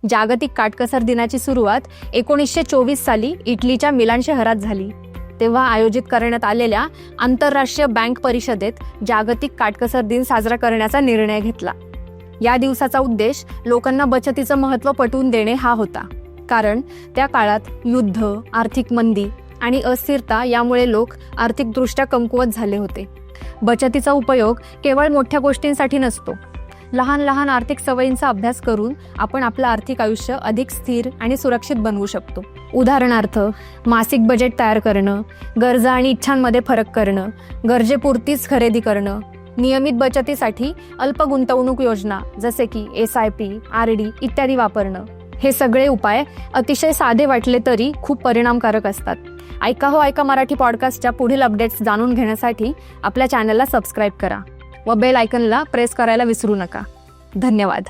जागतिक काटकसर दिनाची सुरुवात 1924 साली इटलीच्या मिलान शहरात झाली. तेव्हा आयोजित करण्यात आलेल्या आंतरराष्ट्रीय बँक परिषदेत जागतिक काटकसर दिन साजरा करण्याचा निर्णय घेतला. या दिवसाचा उद्देश लोकांना बचतीचं महत्त्व पटवून देणे हा होता. कारण त्या काळात युद्ध, आर्थिक मंदी आणि अस्थिरता यामुळे लोक आर्थिकदृष्ट्या कमकुवत झाले होते. बचतीचा उपयोग केवळ मोठ्या गोष्टींसाठी नसतो. लहान लहान आर्थिक सवयींचा अभ्यास करून आपण आपलं आर्थिक आयुष्य अधिक स्थिर आणि सुरक्षित बनवू शकतो. उदाहरणार्थ, मासिक बजेट तयार करणं, गरजा आणि इच्छांमध्ये फरक करणं, गरजेपुरतीच खरेदी करणं, नियमित बचतीसाठी अल्प गुंतवणूक योजना जसे की SIP, RD इत्यादी वापरणं. हे सगळे उपाय अतिशय साधे वाटले तरी खूप परिणामकारक असतात. ऐका हो ऐका मराठी पॉडकास्टच्या पुढील अपडेट्स जाणून घेण्यासाठी आपल्या चॅनलला सबस्क्राईब करा व बेल आयकनला प्रेस करायला विसरू नका. धन्यवाद.